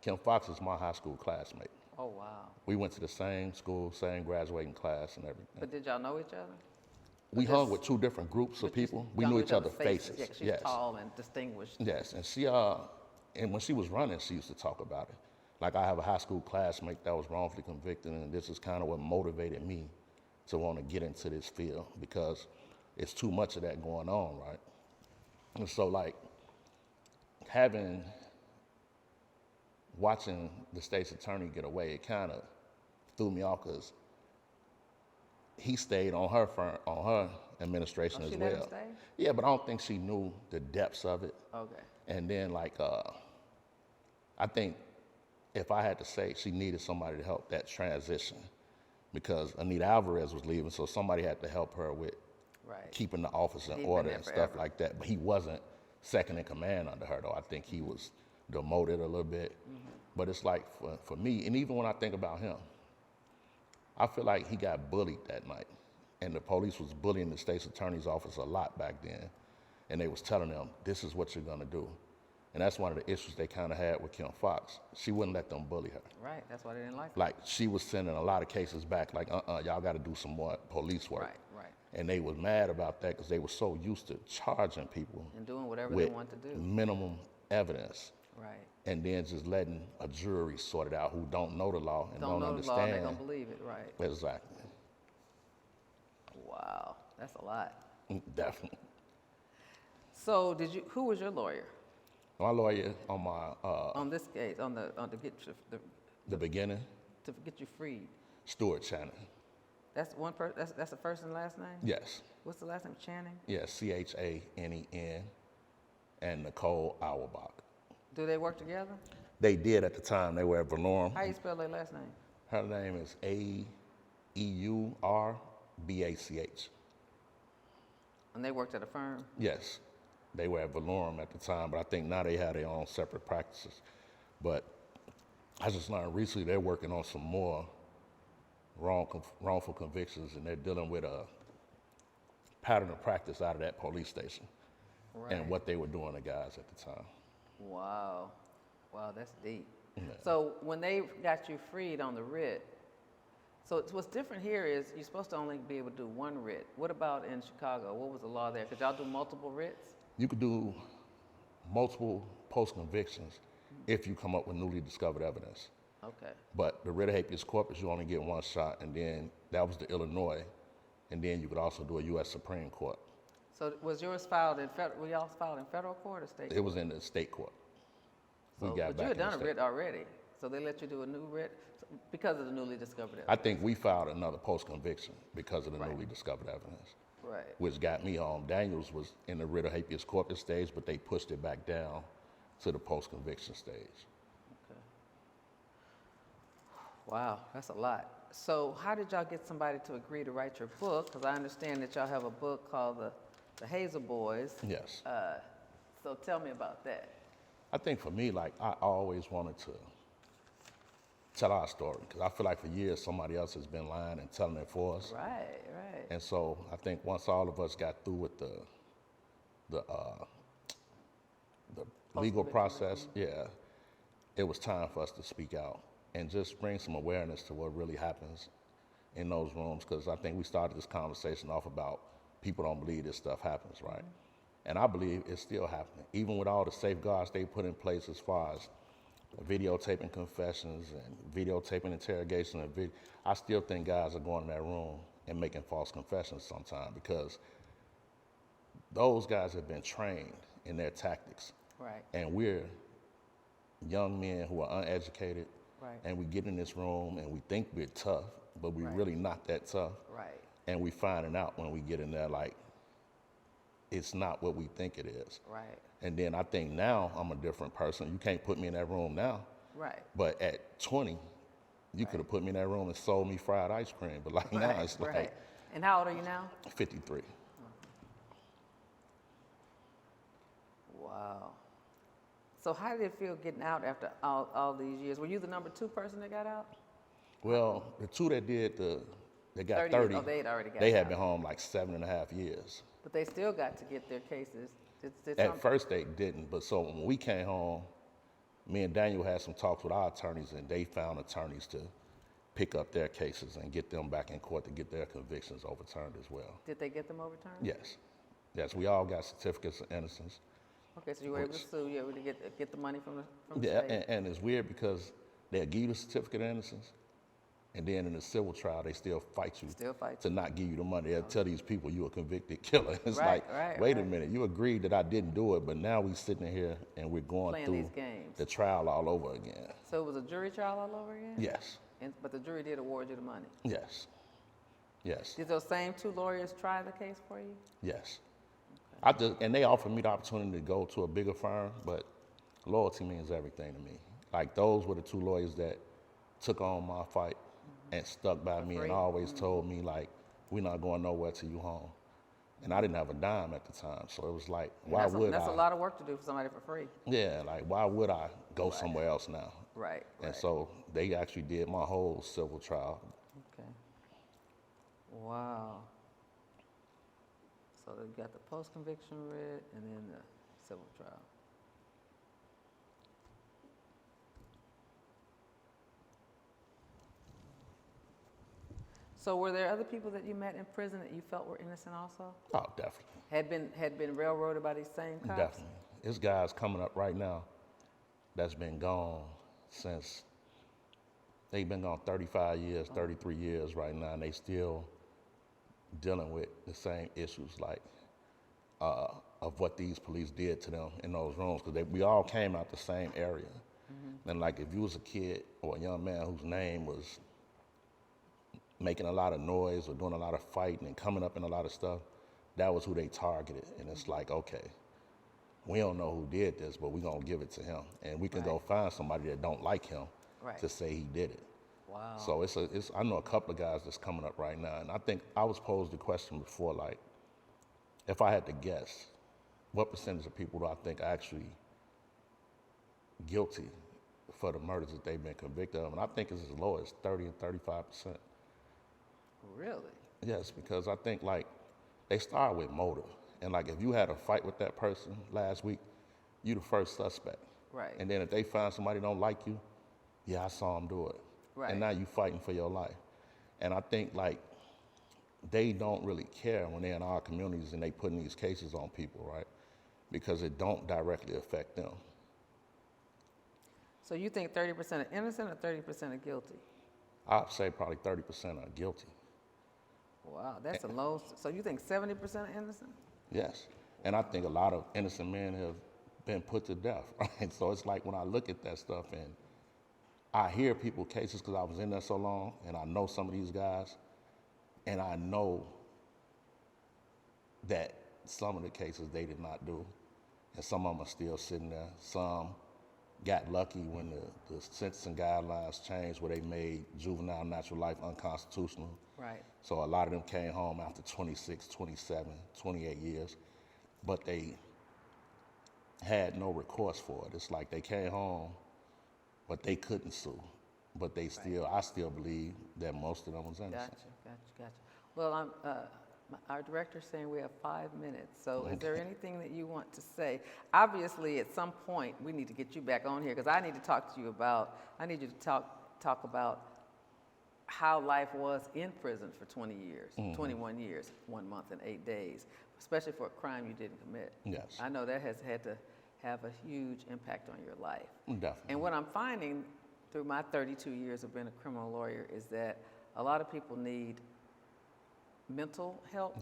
Kim Fox is my high school classmate. Oh, wow. We went to the same school, same graduating class and everything. But did y'all know each other? We hung with 2 different groups of people. We knew each other's faces. Yeah, 'cause she's yes. tall and distinguished. Yes, and she and when she was running, she used to talk about it. Like I have a high school classmate that was wrongfully convicted, and this is kind of what motivated me to want to get into this field because it's too much of that going on, right? And so like watching the state's attorney get away, it kind of threw me off because he stayed on her firm, on her administration as she well. let him stay? Yeah, but I don't think she knew the depths of it. Okay. And then I think if I had to say, she needed somebody to help that transition because Anita Alvarez was leaving, so somebody had to help her with Right. keeping the office in He'd been order there and stuff forever. like that. But he wasn't second in command under her, though. I think he was demoted a little bit. But it's like for me, and even when I think about him, I feel like he got bullied that night. And the police was bullying the state's attorney's office a lot back then. And they was telling them, this is what you're gonna do. And that's one of the issues they kind of had with Kim Foxx. She wouldn't let them bully her. Right. That's why they didn't like her. Like, she was sending a lot of cases back, like, y'all gotta do some more police work. Right. Right. And they was mad about that because they were so used to charging people And doing whatever with they want to do. minimum evidence. Right. And then just letting a jury sort it out who don't know the law and Don't don't know the law, understand. they're gonna believe it. Right. Exactly. Wow. That's a lot. Definitely. So who was your lawyer My lawyer on my on this case, on the get you, the beginning, to get you freed? Stuart Channing. That's one person. That's the first and last name. Yes. What's the last name? Channing. Yeah, Chanen, and Nicole Auerbach. Do they work together? They did at the time. They were at Valorum. How you spell their last name? Her name is Auerbach. And they worked at a firm. Yes, they were at Valorum at the time, but I think now they have their own separate practices. But I just learned recently they're working on some more wrongful convictions, and they're dealing with a pattern of practice out of that police station Right. and what they were doing to guys at the time. Wow. Wow, that's deep. Yeah. So when they got you freed on the writ, so what's different here is you're supposed to only be able to do one writ. What about in Chicago? What was the law there? Could y'all do multiple writs? You could do multiple post-convictions if you come up with newly discovered evidence. Okay. But the writ of habeas corpus, you only get one shot, and then that was the Illinois, and then you could also do a U.S. Supreme Court. So was yours filed in federal? Were y'all filed in federal court or state? It was in the state court. So, We got but you back had in the done a state. writ already, so they let you do a new writ because of the newly discovered I evidence. think we filed another post-conviction because of the Right. newly discovered evidence, Right. which got me home. Daniels was in the writ of habeas corpus stage, but they pushed it back down to the post-conviction stage. Okay. Wow, that's a lot. So how did y'all get somebody to agree to write your book? Because I understand that y'all have a book called the Hazel Boyz. Yes. So tell me about that. I think for me, like, I always wanted to tell our story because I feel like for years somebody else has been lying and telling it for us. Right, right. And so I think once all of us got through with the legal process, yeah, it was time for us to speak out and just bring some awareness to what really happens in those rooms. Because I think we started this conversation off about people don't believe this stuff happens, right? And I believe it's still happening, even with all the safeguards they put in place as far as videotaping confessions and videotaping interrogation. I still think guys are going in that room and making false confessions sometimes because those guys have been trained in their tactics. Right, And we're young men who are uneducated, right, and we get in this room and we think we're tough, but we're Right. really not that tough. right. And we finding out when we get in there, like, it's not what we think it is. Right, And then I think now I'm a different person. You can't put me in that room now. right. But at 20, you could have put me in that room and sold me fried ice cream. But like now, it's right. like And how old are you now? 53. Wow. So how did it feel getting out after all these years? Were you the number 2 person that got out? Well, the two that they got 30 30, oh, they'd already got they had out. been home like 7.5 years. But they still got to get their cases. Did At first they didn't, but so when we came home, me and Daniel had some talks with our attorneys, and they found attorneys to pick up their cases and get them back in court to get their convictions overturned as well. Did they get them overturned? Yes. Yes, we all got certificates of innocence. Okay, so you were able to sue, you were able to get the money from the Yeah, state? and it's weird because they'll give you the certificate of innocence, and then in the civil trial, they still fight you Still fight to not give you the money. They'll tell these people you're a convicted killer. It's Right, like, right, wait a right. minute, you agreed that I didn't do it, but now we sitting here and we're going Playing through these games. the trial all over again. So it was a jury trial all over again? Yes, But the jury did award you the money? yes. Yes. Did those same two lawyers try the case for you? Yes. And they offered me the opportunity to go to a bigger firm, but loyalty means everything to me. Like, those were the two lawyers that took on my fight and stuck by me and always told me, like, we're not going nowhere till you home. And I didn't have a dime at the time, so it was like, why would I? That's a lot of work to do for somebody for free. Yeah, like, why would I go somewhere else now? Right. And so they actually did my whole civil trial. Okay. Wow. So you got the post-conviction writ and then the civil trial. So were there other people that you met in prison that you felt were innocent also? Oh, definitely. Had been railroaded by these same cops? Definitely. This guy's coming up right now that's been gone since, they've been gone 35 years, 33 years right now, and they still dealing with the same issues, like, of what these police did to them in those rooms, because we all came out the same area. And like, if you was a kid or a young man whose name was making a lot of noise or doing a lot of fighting and coming up in a lot of stuff, that was who they targeted. And it's like, okay, we don't know who did this, but we're gonna give it to him. And we can go find somebody that don't like him to say he did it. Wow. So I know a couple of guys that's coming up right now, and I think I was posed the question before, like, if I had to guess, what percentage of people do I think are actually guilty for the murders that they've been convicted of? And I think it's as low as 30 and 35%. Really? Yes, because I think, like, they start with motive. And like, if you had a fight with that person last week, you the first suspect. Right. And then if they find somebody don't like you, yeah, I saw him do it. Right. And now you fighting for your life. And I think, like, they don't really care when they're in our communities and they putting these cases on people, right? Because it don't directly affect them. So you think 30% are innocent or 30% are guilty? I'd say probably 30% are guilty. Wow, that's a low. So you think 70% are innocent? Yes. And I think a lot of innocent men have been put to death, right? So it's like, when I look at that stuff and I hear people's cases, because I was in there so long and I know some of these guys, and I know that some of the cases they did not do, and some of them are still sitting there. Some got lucky when the sentencing guidelines changed, where they made juvenile natural life unconstitutional. Right. So a lot of them came home after 26, 27, 28 years, but they had no recourse for it. It's like they came home, but they couldn't sue. But they still, I still believe that most of them was innocent. Gotcha. Well, our director's saying we have 5 minutes. So is there anything that you want to say? Obviously, at some point, we need to get you back on here, because I need to talk to you about, I need you to talk about how life was in prison for 20 years, 21 years, 1 month and 8 days, especially for a crime you didn't commit. Yes. I know that has had to have a huge impact on your life. Definitely. And what I'm finding through my 32 years of being a criminal lawyer is that a lot of people need mental help,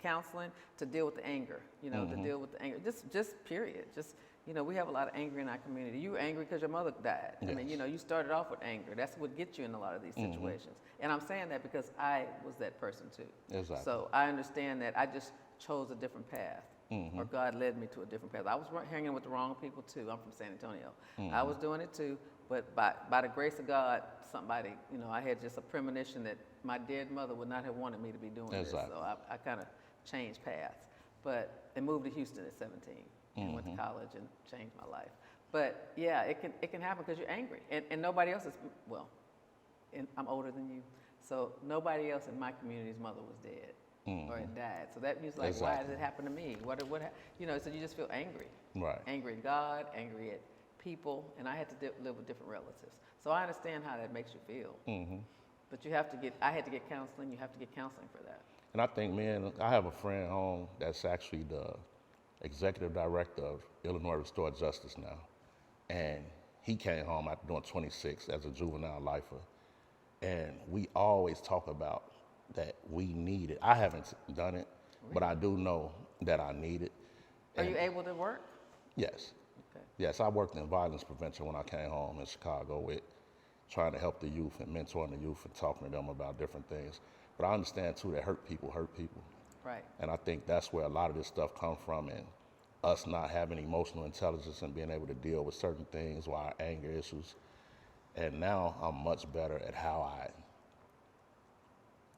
counseling to deal with the anger, to deal with the anger, just period. Just, we have a lot of anger in our community. You were angry because your mother died. Yes. I mean, you started off with anger. That's what gets you in a lot of these situations. And I'm saying that because I was that person too. Exactly. So I understand that I just chose a different path, or God led me to a different path. I was hanging with the wrong people too. I'm from San Antonio. I was doing it too, but by the grace of God, somebody, I had just a premonition that my dead mother would not have wanted me to be doing this. So I kind of changed paths, and moved to Houston at 17 and went to college and changed my life. But yeah, it can happen because you're angry, and nobody else is, and I'm older than you, so nobody else in my community's mother was dead or had died. So that means, like, why does it happen to me? So you just feel angry. Right. Angry at God, angry at people, and I had to live with different relatives. So I understand how that makes you feel. But I had to get counseling. You have to get counseling for that. And I think, I have a friend home that's actually the executive director of Illinois Restored Justice now. And he came home after doing 26 as a juvenile lifer. And we always talk about that we need it. I haven't done it, but I do know that I need it. Are you able to work? Yes. Okay. Yes, I worked in violence prevention when I came home in Chicago, with trying to help the youth and mentoring the youth and talking to them about different things. But I understand too that hurt people. Right. And I think that's where a lot of this stuff comes from, and us not having emotional intelligence and being able to deal with certain things or our anger issues. And now I'm much better at how I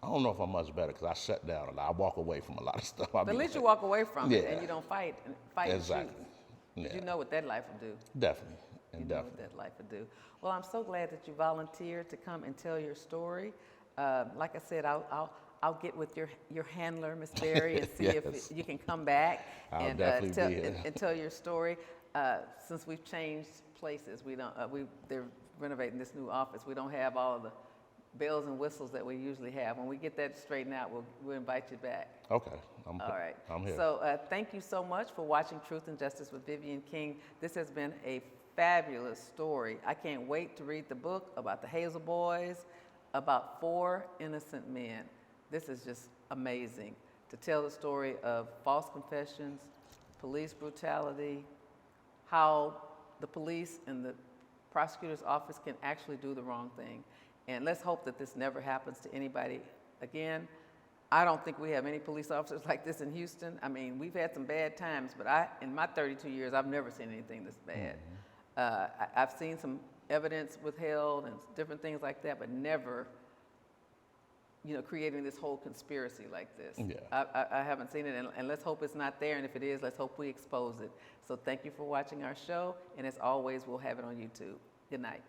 don't know if I'm much better because I shut down a lot. I walk away from a lot of stuff. But at least you walk away from it Yeah. and you don't fight Exactly. and shoot. Yeah. You know what that life will do. Definitely. You And know definitely. what that life would do. Well, I'm so glad that you volunteered to come and tell your story. Like I said, I'll get with your handler, Miss Berry, and see Yes. if you can come back I'll and definitely tell be here. and tell your story. Since we've changed places, they're renovating this new office. We don't have all of the bells and whistles that we usually have. When we get that straightened out, we'll invite you back. Okay. All right. I'm here. So thank you so much for watching Truth and Justice with Vivian King. This has been a fabulous story. I can't wait to read the book about the Hazel Boyz, about 4 innocent men. This is just amazing to tell the story of false confessions, police brutality, how the police and the prosecutor's office can actually do the wrong thing. And let's hope that this never happens to anybody again. I don't think we have any police officers like this in Houston. I mean, we've had some bad times, but in my 32 years, I've never seen anything this bad. I've seen some evidence withheld and different things like that, but never, creating this whole conspiracy like this. Yeah. I haven't seen it, and let's hope it's not there, and if it is, let's hope we expose it. So thank you for watching our show, and as always, we'll have it on YouTube. Good night.